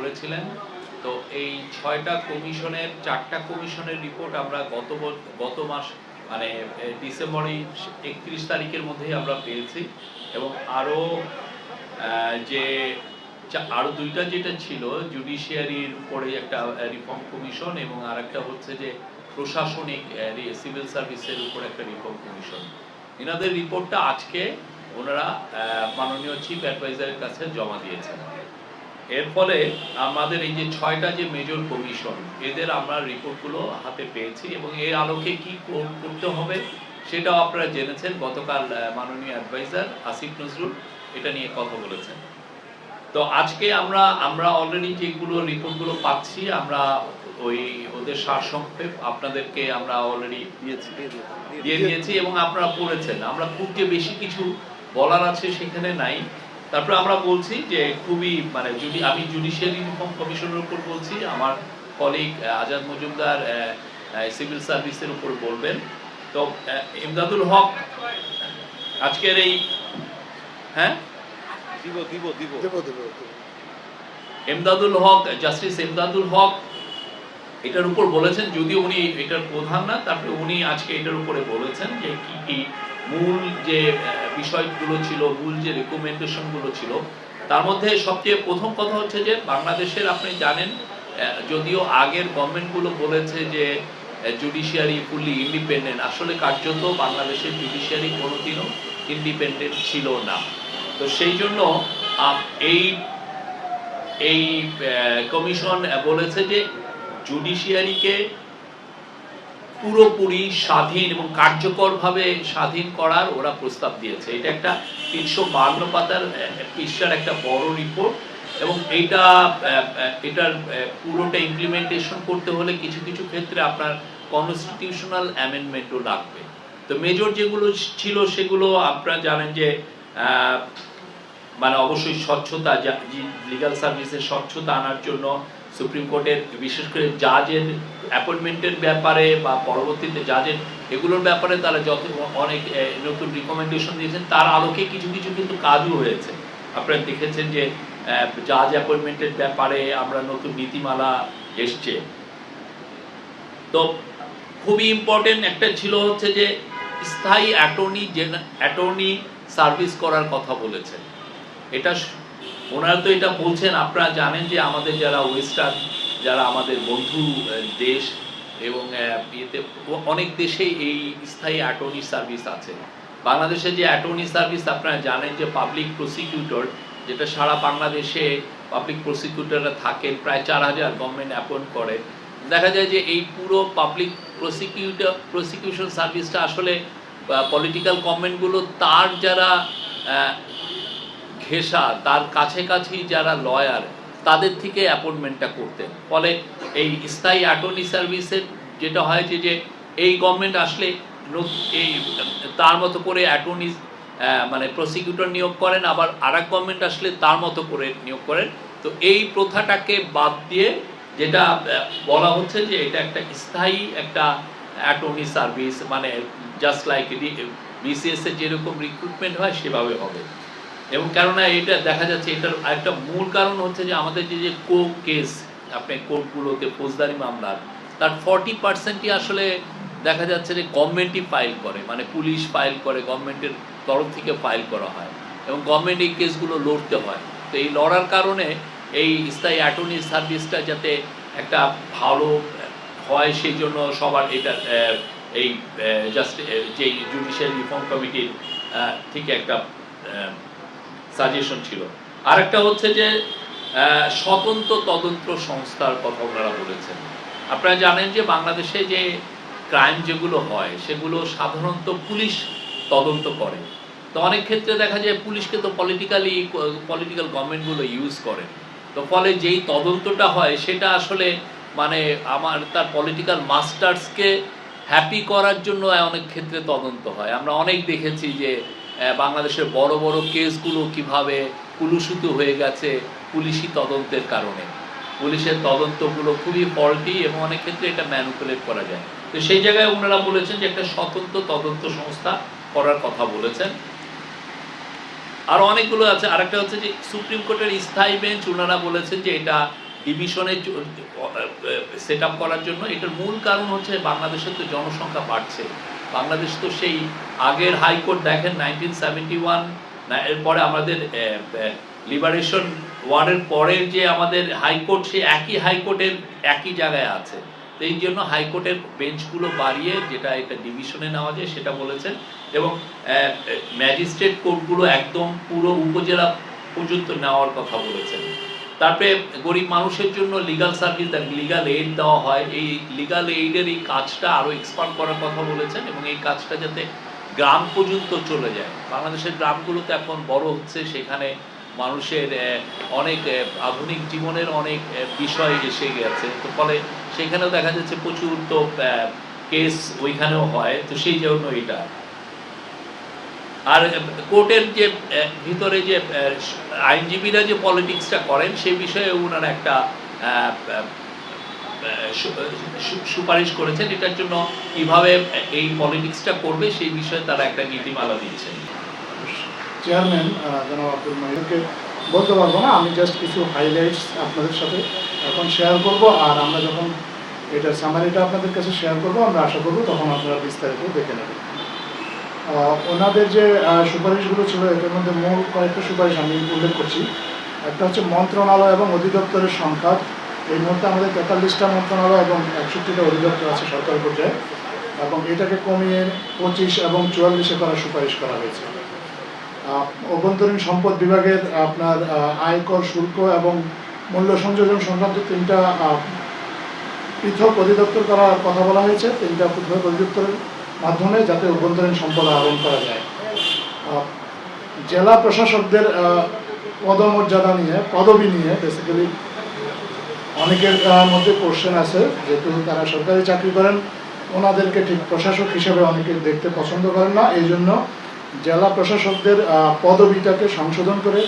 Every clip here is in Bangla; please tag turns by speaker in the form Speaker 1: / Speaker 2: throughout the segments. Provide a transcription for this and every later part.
Speaker 1: করেছিলেন। তো এই 6টা কমিশনের 4টা কমিশনের রিপোর্ট আমরা গত মাস মানে ডিসেম্বরের 31 তারিখের মধ্যেই আমরা পেয়েছি, এবং আরও যে আরো 2টা যেটা ছিল জুডিশিয়ারির উপরে একটা রিফর্ম কমিশন, এবং আরেকটা হচ্ছে যে প্রশাসনিক সিভিল সার্ভিসের উপর একটা রিফর্ম কমিশন। এনাদের রিপোর্টটা আজকে ওনারা মাননীয় চিফ অ্যাডভাইজারের কাছে জমা দিয়েছেন। এর ফলে আমাদের এই যে 6টা যে মেজর কমিশন, এদের আমরা রিপোর্টগুলো হাতে পেয়েছি, এবং এর আলোকে কি করতে হবে সেটাও আপনারা জেনেছেন। গতকাল মাননীয় অ্যাডভাইজার আসিফ নজরুল এটা নিয়ে কথা বলেছেন। তো আজকে আমরা অলরেডি যেগুলো রিপোর্টগুলো পাচ্ছি, আমরা ওদের সারসংক্ষেপ আপনাদেরকে আমরা অলরেডি দিয়ে দিয়েছি এবং আপনারা পড়েছেন। আমরা খুব যে বেশি কিছু বলার আছে সেখানে নাই। তারপরে আমরা বলছি যে খুবই আমি জুডিশিয়ারি রিফর্ম কমিশনের উপর বলছি, আমার কলিগ আজাদ মজুমদার সিভিল সার্ভিসের উপর বলবেন। তো ইমদাদুল হক আজকের এই এমদাদুল হক, জাস্টিস এমদাদুল হক এটার উপর বলেছেন, যদিও উনি এটার প্রধান না, তারপরে উনি আজকে এটার উপরে বলেছেন যে কি কি মূল যে বিষয়গুলো ছিল, মূল যে রেকমেন্ডেশনগুলো ছিল। তার মধ্যে সবচেয়ে প্রথম কথা হচ্ছে যে বাংলাদেশের, আপনি জানেন, যদিও আগের গভর্নমেন্টগুলো বলেছে যে জুডিশিয়ারি ফুললি ইন্ডিপেন্ডেন্ট, আসলে কার্যত বাংলাদেশের জুডিশিয়ারি কোনোদিনও ইন্ডিপেন্ডেন্ট ছিল না। তো সেই জন্য এই কমিশন বলেছে যে জুডিশিয়ারিকে পুরোপুরি স্বাধীন এবং কার্যকরভাবে স্বাধীন করার ওরা প্রস্তাব দিয়েছে। এটা একটা 352 পাতার পৃষ্ঠার একটা বড় রিপোর্ট, এবং এটার পুরোটা ইমপ্লিমেন্টেশন করতে হলে কিছু কিছু ক্ষেত্রে আপনার কনস্টিটিউশনাল অ্যামেন্ডমেন্টও লাগবে। তো মেজর যেগুলো ছিল সেগুলো আপনারা জানেন যে অবশ্যই স্বচ্ছতা, লিগ্যাল সার্ভিসের স্বচ্ছতা আনার জন্য সুপ্রিম কোর্টের বিশেষ করে জাজের অ্যাপয়েন্টমেন্টের ব্যাপারে বা পরবর্তীতে জাজের এগুলোর ব্যাপারে তারা অনেক নতুন রিকমেন্ডেশন দিয়েছেন। তার আলোকে কিছু কিছু কিন্তু কাজও হয়েছে। আপনারা দেখেছেন যে জাজ অ্যাপয়েন্টমেন্টের ব্যাপারে আমরা নতুন নীতিমালা এসছে। তো খুবই ইম্পর্টেন্ট একটা ছিল হচ্ছে যে স্থায়ী অ্যাটর্নি সার্ভিস করার কথা বলেছেন। এটা ওনারা তো এটা বলছেন, আপনারা জানেন যে আমাদের যারা ওয়েস্টার্ন, যারা আমাদের বন্ধু দেশ, এবং অনেক দেশে এই স্থায়ী অ্যাটর্নি সার্ভিস আছে। বাংলাদেশে যে অ্যাটর্নি সার্ভিস আপনারা জানেন যে পাবলিক প্রসিকিউটর, যেটা সারা বাংলাদেশে পাবলিক প্রসিকিউটররা থাকেন, প্রায় 4000 গভর্নমেন্ট অ্যাপয়েন্ট করে। দেখা যায় যে এই পুরো পাবলিক প্রসিকিউশন সার্ভিসটা আসলে পলিটিক্যাল গভর্নমেন্টগুলো তার যারা ঘেঁষা, তার কাছাকাছি যারা লয়ার, তাদের থেকে অ্যাপয়েন্টমেন্টটা করতেন। ফলে এই স্থায়ী অ্যাটর্নি সার্ভিসের যেটা হয় যে এই গভর্নমেন্ট আসলে এই তার মতো করে অ্যাটর্নি প্রসিকিউটর নিয়োগ করেন, আবার আরেক গভর্নমেন্ট আসলে তার মতো করে নিয়োগ করেন। তো এই প্রথাটাকে বাদ দিয়ে যেটা বলা হচ্ছে যে এটা একটা স্থায়ী একটা attorney service, just like BCS এর যেরকম রিক্রুটমেন্ট হয় সেভাবে হবে। এবং কেননা এটা দেখা যাচ্ছে, এটার একটা মূল কারণ হচ্ছে যে আমাদের যে কেস আপনি কোর্টগুলোতে ফৌজদারি মামলার, তার 40%ই আসলে দেখা যাচ্ছে যে গভর্নমেন্টই ফাইল করে, পুলিশ ফাইল করে, গভর্নমেন্টের তরফ থেকে ফাইল করা হয়, এবং গভর্নমেন্ট এই কেসগুলো লড়তে হয়। তো এই লড়ার কারণে এই স্থায়ী অ্যাটর্নি সার্ভিসটা যাতে একটা ভালো হয়, সেই জন্য সবার এটা এই জাস্ট যে জুডিশিয়াল রিফর্ম কমিটির থেকে একটা সাজেশন ছিল। আরেকটা হচ্ছে যে স্বতন্ত্র তদন্ত সংস্থার কথা ওনারা বলেছেন। আপনারা জানেন যে বাংলাদেশে যে ক্রাইম যেগুলো হয় সেগুলো সাধারণত পুলিশ তদন্ত করে। তো অনেক ক্ষেত্রে দেখা যায় পুলিশকে তো পলিটিক্যাল গভর্নমেন্টগুলো ইউজ করে। তো ফলে যেই তদন্তটা হয় সেটা আসলে তার পলিটিক্যাল মাস্টার্সকে হ্যাপি করার জন্য অনেক ক্ষেত্রে তদন্ত হয়। আমরা অনেক দেখেছি যে বাংলাদেশের বড় বড় কেসগুলো কিভাবে কুলুষিত হয়ে গেছে পুলিশি তদন্তের কারণে। পুলিশের তদন্তগুলো খুবই ফল্টি এবং অনেক ক্ষেত্রে এটা ম্যানিপুলেট করা যায়। তো সেই জায়গায় ওনারা বলেছেন যে একটা স্বতন্ত্র তদন্ত সংস্থা করার কথা বলেছেন। আর অনেকগুলো আছে। আরেকটা হচ্ছে যে সুপ্রিম কোর্টের স্থায়ী বেঞ্চ, ওনারা বলেছেন যে এটা ডিভিশনে সেট আপ করার জন্য। এটার মূল কারণ হচ্ছে বাংলাদেশের তো জনসংখ্যা বাড়ছে। বাংলাদেশ তো সেই আগের হাইকোর্ট দেখেন 1971 এরপরে আমাদের লিবারেশন ওয়ারের পরের যে আমাদের হাইকোর্ট, সেই একই হাইকোর্টের একই জায়গায় আছে। তো এই জন্য হাইকোর্টের বেঞ্চগুলো বাড়িয়ে যেটা এটা ডিভিশনে নেওয়া যায় সেটা বলেছেন, এবং ম্যাজিস্ট্রেট কোর্টগুলো একদম পুরো উপজেলা পর্যন্ত নেওয়ার কথা বলেছেন। তারপরে গরিব মানুষের জন্য লিগাল সার্ভিস, লিগাল এইড দেওয়া হয়, এই লিগাল এইডের এই কাজটা আরও এক্সপান্ড করার কথা বলেছেন, এবং এই কাজটা যাতে গ্রাম পর্যন্ত চলে যায়। বাংলাদেশের গ্রামগুলোতে এখন বড় হচ্ছে, সেখানে মানুষের অনেক আধুনিক জীবনের অনেক বিষয় এসে গেছে, তো ফলে সেখানেও দেখা যাচ্ছে প্রচুর তো কেস ওইখানেও হয়, তো সেই জন্য এটা। আর কোর্টের যে ভিতরে যে আইনজীবীরা যে পলিটিক্সটা করেন সেই বিষয়ে ওনারা একটা সুপারিশ করেছেন। এটার জন্য কিভাবে এই পলিটিক্সটা করবে সেই বিষয়ে তারা একটা নীতিমালা দিয়েছেন।
Speaker 2: চেয়ারম্যান জনাব আব্দুল মাহিদকে বলতে পারবো না, আমি জাস্ট কিছু হাইলাইটস আপনাদের সাথে এখন শেয়ার করব, আর আমরা যখন এটার সামারিটা আপনাদের কাছে শেয়ার করব আমরা আশা করব তখন আপনারা বিস্তারিত দেখে নেবেন। ওনাদের যে সুপারিশগুলো ছিল এটার মধ্যে মূল কয়েকটা সুপারিশ আমি উল্লেখ করছি। একটা হচ্ছে মন্ত্রণালয় এবং অধিদপ্তরের সংখ্যা। এই মুহূর্তে আমাদের 43টা মন্ত্রণালয় এবং 61টা অধিদপ্তর আছে সরকারি পর্যায়ে, এবং এটাকে কমিয়ে 25 এবং 44-এ করার সুপারিশ করা হয়েছে। অভ্যন্তরীণ সম্পদ বিভাগের আপনার আয়কর, শুল্ক এবং মূল্য সংযোজন সংক্রান্ত 3টা পৃথক অধিদপ্তর করার কথা বলা হয়েছে। 3টা পৃথক অধিদপ্তরের মাধ্যমে যাতে অভ্যন্তরীণ সম্পদ আহরণ করা যায়। জেলা প্রশাসকদের পদমর্যাদা নিয়ে, পদবি নিয়ে বেসিক্যালি অনেকের মধ্যে কোশ্চেন আছে, যেহেতু তারা সরকারি চাকরি করেন, ওনাদেরকে ঠিক প্রশাসক হিসেবে অনেকে দেখতে পছন্দ করেন না। এই জন্য জেলা প্রশাসকদের পদবিটাকে সংশোধন করে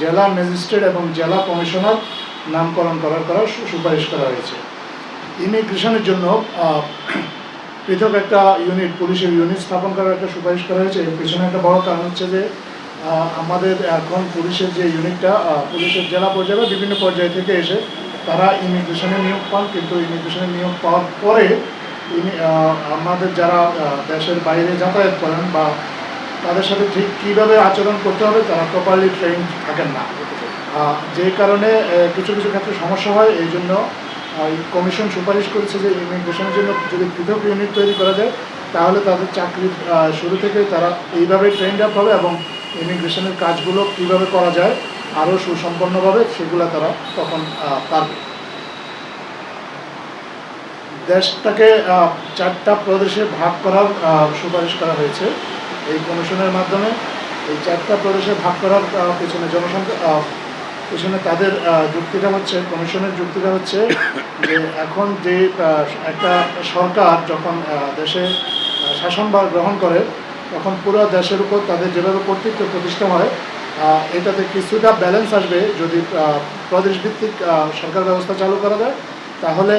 Speaker 2: জেলা ম্যাজিস্ট্রেট এবং জেলা কমিশনার নামকরণ করার সুপারিশ করা হয়েছে। ইমিগ্রেশনের জন্য পৃথক একটা ইউনিট, পুলিশের ইউনিট স্থাপন করার একটা সুপারিশ করা হয়েছে। এর পিছনে একটা বড় কারণ হচ্ছে যে আমাদের এখন পুলিশের যে ইউনিটটা, পুলিশের জেলা পর্যায়ে বিভিন্ন পর্যায় থেকে এসে তারা ইমিগ্রেশনে নিয়োগ পান, কিন্তু ইমিগ্রেশনে নিয়োগ পাওয়ার পরে আমাদের যারা দেশের বাইরে যাতায়াত করেন বা তাদের সাথে ঠিক কীভাবে আচরণ করতে হবে তারা প্রপারলি ট্রেন থাকেন না, যে কারণে কিছু কিছু ক্ষেত্রে সমস্যা হয়। এই জন্য কমিশন সুপারিশ করেছে যে ইমিগ্রেশনের জন্য যদি পৃথক ইউনিট তৈরি করা যায় তাহলে তাদের চাকরির শুরু থেকে তারা এইভাবে ট্রেন্ড আপ হবে, এবং ইমিগ্রেশনের কাজগুলো কীভাবে করা যায় আরও সুসম্পন্নভাবে সেগুলো তারা তখন পারবে। দেশটাকে 4টা প্রদেশে ভাগ করার সুপারিশ করা হয়েছে এই কমিশনের মাধ্যমে। এই 4টা প্রদেশে ভাগ করার পেছনে জনসংখ্যা পেছনে তাদের যুক্তিটা হচ্ছে, কমিশনের যুক্তিটা হচ্ছে যে এখন যে একটা সরকার যখন দেশে শাসনভার গ্রহণ করে তখন পুরো দেশের উপর তাদের যেভাবে কর্তৃত্ব প্রতিষ্ঠা হয় এটাতে কিছুটা ব্যালেন্স আসবে যদি প্রদেশভিত্তিক সরকার ব্যবস্থা চালু করা যায়, তাহলে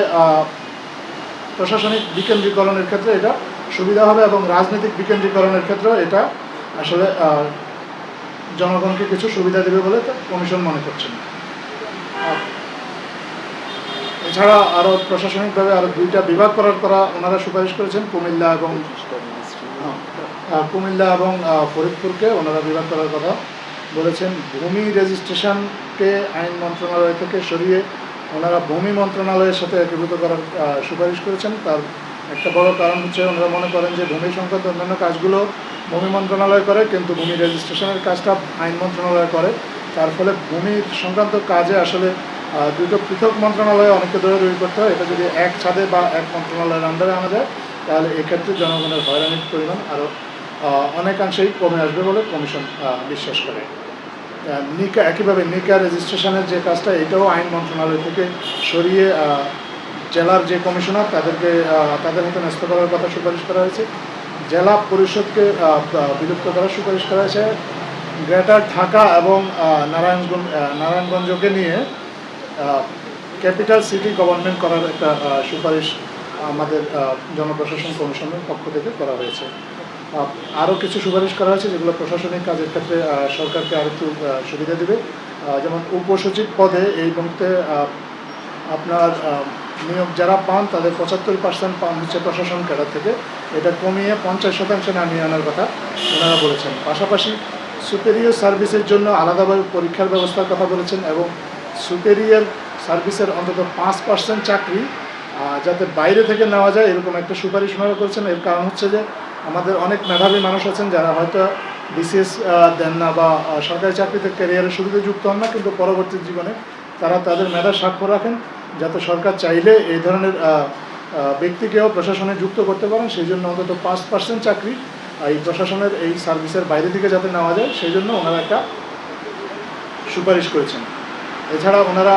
Speaker 2: প্রশাসনিক বিকেন্দ্রীকরণের ক্ষেত্রে এটা সুবিধা হবে, এবং রাজনৈতিক বিকেন্দ্রীকরণের ক্ষেত্রে এটা আসলে জনগণকে কিছু সুবিধা দেবে বলে কমিশন মনে করছেন। এছাড়া আরও প্রশাসনিকভাবে আরও 2টা বিভাগ করা ওনারা সুপারিশ করেছেন। কুমিল্লা এবং ফরিদপুরকে ওনারা বিভাগ করার কথা বলেছেন। ভূমি রেজিস্ট্রেশনকে আইন মন্ত্রণালয় থেকে সরিয়ে ওনারা ভূমি মন্ত্রণালয়ের সাথে একীভূত করার সুপারিশ করেছেন। তার একটা বড় কারণ হচ্ছে ওনারা মনে করেন যে ভূমি সংক্রান্ত অন্যান্য কাজগুলো ভূমি মন্ত্রণালয় করে, কিন্তু ভূমি রেজিস্ট্রেশনের কাজটা আইন মন্ত্রণালয় করে। তার ফলে ভূমি সংক্রান্ত কাজে আসলে 2টো পৃথক মন্ত্রণালয়ে অনেককে দৌড়াদৌড়ি করতে হয়। এটা যদি এক ছাদে বা এক মন্ত্রণালয়ের আন্ডারে আনা যায় তাহলে এক্ষেত্রে জনগণের হয়রানির পরিমাণ আরও অনেকাংশেই কমে আসবে বলে কমিশন বিশ্বাস করে। নিকা একইভাবে নিকা রেজিস্ট্রেশনের যে কাজটা এটাও আইন মন্ত্রণালয় থেকে সরিয়ে জেলার যে কমিশনার তাদের হাতে ন্যস্ত করার কথা সুপারিশ করা হয়েছে। জেলা পরিষদকে বিলুপ্ত করার সুপারিশ করা হয়েছে। গ্রেটার ঢাকা এবং নারায়ণগঞ্জকে নিয়ে ক্যাপিটাল সিটি গভর্নমেন্ট করার একটা সুপারিশ আমাদের জনপ্রশাসন কমিশনের পক্ষ থেকে করা হয়েছে। আরও কিছু সুপারিশ করা হয়েছে যেগুলো প্রশাসনিক কাজের ক্ষেত্রে সরকারকে আরেকটু সুবিধা দেবে, যেমন উপসচিব পদে এই মুহূর্তে আপনার নিয়োগ যারা পান তাদের 75% পান হচ্ছে প্রশাসন ক্যাডার থেকে, এটা কমিয়ে 50% নামিয়ে আনার কথা ওনারা বলেছেন। পাশাপাশি সুপেরিয়র সার্ভিসের জন্য আলাদাভাবে পরীক্ষার ব্যবস্থার কথা বলেছেন এবং সুপেরিয়র সার্ভিসের অন্তত 5% চাকরি যাতে বাইরে থেকে নেওয়া যায় এরকম একটা সুপারিশ ওনারা করেছেন। এর কারণ হচ্ছে যে আমাদের অনেক মেধাবী মানুষ আছেন যারা হয়তো বিসিএস দেন না বা সরকারি চাকরিতে ক্যারিয়ারের শুরুতে যুক্ত হন না, কিন্তু পরবর্তী জীবনে তারা তাদের মেধার স্বাক্ষর রাখেন যাতে সরকার চাইলে এই ধরনের ব্যক্তিকেও প্রশাসনে যুক্ত করতে পারেন। সেই জন্য অন্তত 5% চাকরি এই প্রশাসনের এই সার্ভিসের বাইরে থেকে যাতে নেওয়া যায় সেই জন্য ওনারা একটা সুপারিশ করেছেন। এছাড়া ওনারা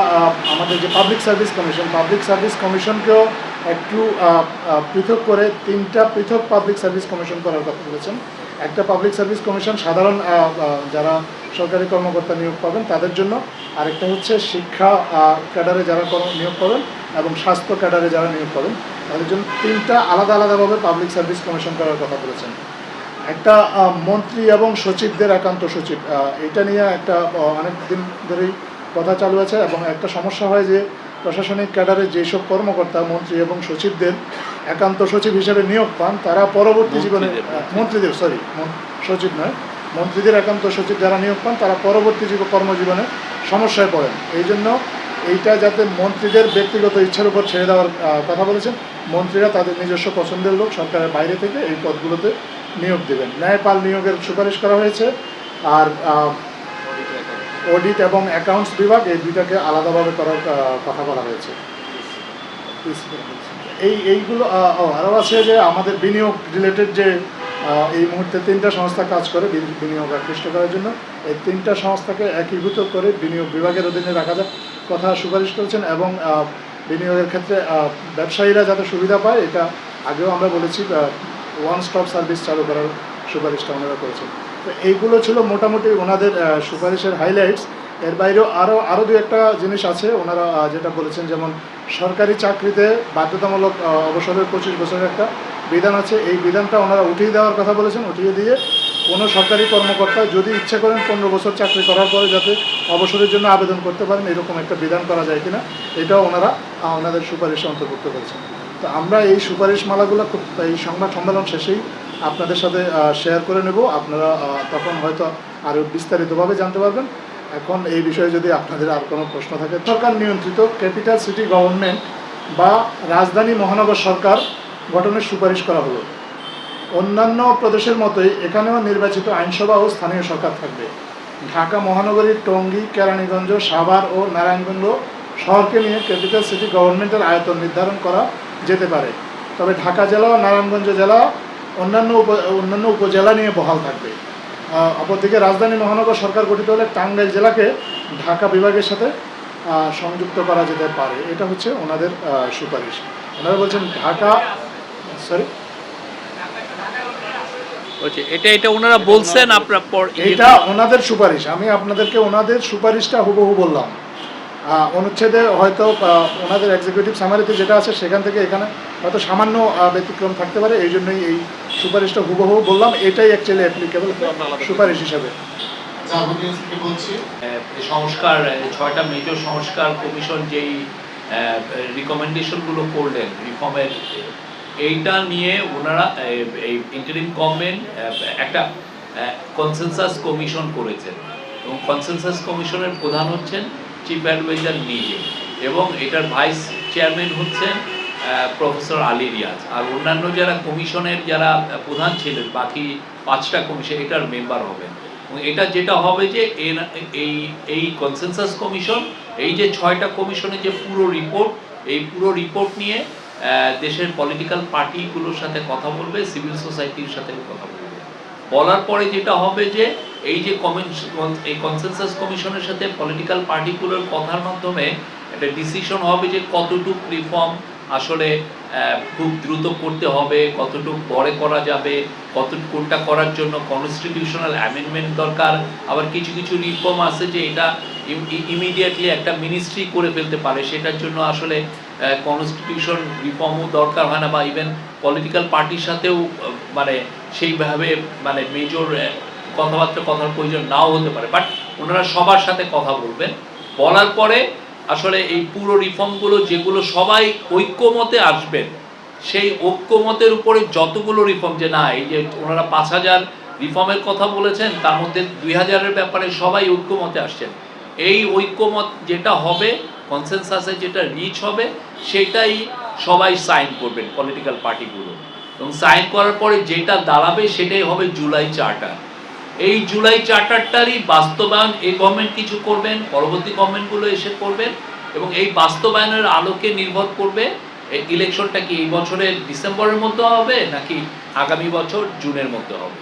Speaker 2: আমাদের যে পাবলিক সার্ভিস কমিশনকেও একটু পৃথক করে 3টা পৃথক পাবলিক সার্ভিস কমিশন করার কথা বলেছেন। একটা পাবলিক সার্ভিস কমিশন সাধারণ যারা সরকারি কর্মকর্তা নিয়োগ পাবেন তাদের জন্য, আরেকটা হচ্ছে শিক্ষা ক্যাডারে যারা নিয়োগ পাবেন এবং স্বাস্থ্য ক্যাডারে যারা নিয়োগ পাবেন তাদের জন্য 3টা আলাদাভাবে পাবলিক সার্ভিস কমিশন করার কথা বলেছেন। একটা মন্ত্রী এবং সচিবদের একান্ত সচিব, এটা নিয়ে একটা অনেক দিন ধরেই কথা চালু আছে এবং একটা সমস্যা হয় যে প্রশাসনিক ক্যাডারে যেসব কর্মকর্তা মন্ত্রী এবং সচিবদের একান্ত সচিব হিসেবে নিয়োগ পান তারা পরবর্তী জীবনে মন্ত্রীদের একান্ত সচিব যারা নিয়োগ পান তারা পরবর্তী কর্মজীবনে সমস্যায় পড়েন। এই জন্য এইটা যাতে মন্ত্রীদের ব্যক্তিগত ইচ্ছার উপর ছেড়ে দেওয়ার কথা বলেছেন। মন্ত্রীরা তাদের নিজস্ব পছন্দের লোক সরকারের বাইরে থেকে এই পদগুলোতে নিয়োগ দেবেন। ন্যায়পাল নিয়োগের সুপারিশ করা হয়েছে। আর অডিট এবং অ্যাকাউন্টস বিভাগ এই দুইটাকে আলাদাভাবে করার কথা বলা হয়েছে। এইগুলো আরও আছে যে আমাদের বিনিয়োগ রিলেটেড যে এই মুহূর্তে 3টা সংস্থা কাজ করে বিনিয়োগ আকৃষ্ট করার জন্য, এই 3টা সংস্থাকে একীভূত করে বিনিয়োগ বিভাগের অধীনে রাখা যায় কথা সুপারিশ করেছেন এবং বিনিয়োগের ক্ষেত্রে ব্যবসায়ীরা যাতে সুবিধা পায় এটা আগেও আমরা বলেছি, ওয়ান স্টপ সার্ভিস চালু করার সুপারিশটা ওনারা করেছেন। তো এইগুলো ছিল মোটামুটি ওনাদের সুপারিশের হাইলাইটস। এর বাইরেও আরও দু একটা জিনিস আছে ওনারা যেটা বলেছেন, যেমন সরকারি চাকরিতে বাধ্যতামূলক অবসরের 25 বছরের একটা বিধান আছে, এই বিধানটা ওনারা উঠিয়ে দেওয়ার কথা বলেছেন। উঠিয়ে দিয়ে কোনো সরকারি কর্মকর্তা যদি ইচ্ছে করেন 15 বছর চাকরি করার পরে যাতে অবসরের জন্য আবেদন করতে পারেন এরকম একটা বিধান করা যায় কিনা এটাও ওনারা ওনাদের সুপারিশে অন্তর্ভুক্ত করেছেন। তো আমরা এই সুপারিশমালাগুলো এই সংবাদ সম্মেলন শেষেই আপনাদের সাথে শেয়ার করে নেব। আপনারা তখন হয়তো আরও বিস্তারিতভাবে জানতে পারবেন। এখন এই বিষয়ে যদি আপনাদের আর কোনো প্রশ্ন থাকে, সরকার নিয়ন্ত্রিত ক্যাপিটাল সিটি গভর্নমেন্ট বা রাজধানী মহানগর সরকার গঠনের সুপারিশ করা হলো। অন্যান্য প্রদেশের মতোই এখানেও নির্বাচিত আইনসভা ও স্থানীয় সরকার থাকবে। ঢাকা মহানগরীর টঙ্গী, কেরানীগঞ্জ, সাভার ও নারায়ণগঞ্জ শহরকে নিয়ে ক্যাপিটাল সিটি গভর্নমেন্টের আয়তন নির্ধারণ করা যেতে পারে। তবে ঢাকা জেলা ও নারায়ণগঞ্জ জেলা অন্যান্য উপজেলা নিয়ে বহাল থাকবে। অপরদিকে রাজধানী মহানগর সরকার গঠিত হলে টাঙ্গাইল জেলাকে ঢাকা বিভাগের সাথে সংযুক্ত করা যেতে পারে। এটা হচ্ছে ওনাদের সুপারিশ। ওনারা বলছেন
Speaker 1: এটা ওনারা বলছেন আপনার পর
Speaker 2: এটা ওনাদের সুপারিশ। আমি আপনাদেরকে ওনাদের সুপারিশটা হুবহু বললাম। অনুচ্ছেদে হয়তো ওনাদের এক্সিকিউটিভ সামারিতে যেটা আছে সেখান থেকে এখানে হয়তো সামান্য ব্যতিক্রম থাকতে পারে, এই জন্যই এই সুপারিশটা হুবহু বললাম। এটাই অ্যাকচুয়ালি অ্যাপ্লিকেবল সুপারিশ হিসাবে।
Speaker 1: সংস্কার 6টা মেজর সংস্কার কমিশন যেই রিকমেন্ডেশনগুলো করলেন রিফর্মের, এইটা নিয়ে ওনারা এই ইন্টারিম গভর্নমেন্ট একটা কনসেনসাস কমিশন করেছেন এবং কনসেনসাস কমিশনের প্রধান হচ্ছেন চিফ অ্যাডভাইজার নিজে এবং এটার ভাইস চেয়ারম্যান হচ্ছেন প্রফেসর আলী রিয়াজ। আর অন্যান্য যারা কমিশনের যারা প্রধান ছিলেন বাকি 5টা কমিশন এটার মেম্বার হবেন। এবং এটা যেটা হবে যে এই কনসেনসাস কমিশন এই যে 6টা কমিশনের যে পুরো রিপোর্ট, এই পুরো রিপোর্ট নিয়ে দেশের পলিটিক্যাল পার্টিগুলোর সাথে কথা বলবে, সিভিল সোসাইটির সাথে কথা বলবে। বলার পরে যেটা হবে যে এই যে এই কনসেনসাস কমিশনের সাথে পলিটিক্যাল পার্টিগুলোর কথার মাধ্যমে একটা ডিসিশন হবে যে কতটুক রিফর্ম আসলে খুব দ্রুত করতে হবে, কতটুক পরে করা যাবে, কোনটা করার জন্য কনস্টিটিউশনাল অ্যামেন্ডমেন্ট দরকার। আবার কিছু কিছু রিফর্ম আছে যে এটা ইমিডিয়েটলি একটা মিনিস্ট্রি করে ফেলতে পারে, সেটার জন্য আসলে কনস্টিটিউশন রিফর্মও দরকার হয় না বা ইভেন পলিটিক্যাল পার্টির সাথেও মানে সেইভাবে মানে মেজর কথার প্রয়োজন নাও হতে পারে। বাট ওনারা সবার সাথে কথা বলবেন। বলার পরে আসলে এই পুরো রিফর্মগুলো যেগুলো সবাই ঐক্যমতে আসবেন, সেই ঐক্যমতের উপরে যতগুলো রিফর্ম, যে না এই যে ওনারা 5,000 রিফর্মের কথা বলেছেন, তার মধ্যে 2,000-এর ব্যাপারে সবাই ঐক্যমতে আসছেন, এই ঐক্যমত যেটা হবে, কনসেনসাসে যেটা রিচ হবে, সেটাই সবাই সাইন করবেন পলিটিক্যাল পার্টিগুলো, এবং সাইন করার পরে যেটা দাঁড়াবে সেটাই হবে জুলাই চার্টার। এই জুলাই চার্টারটারই বাস্তবায়ন এই গভর্নমেন্ট কিছু করবেন, পরবর্তী গভর্নমেন্টগুলো এসে করবেন, এবং এই বাস্তবায়নের আলোকে নির্ভর করবে এই ইলেকশনটা কি এই বছরের ডিসেম্বরের মধ্যে হবে নাকি আগামী বছর জুনের মধ্যে হবে।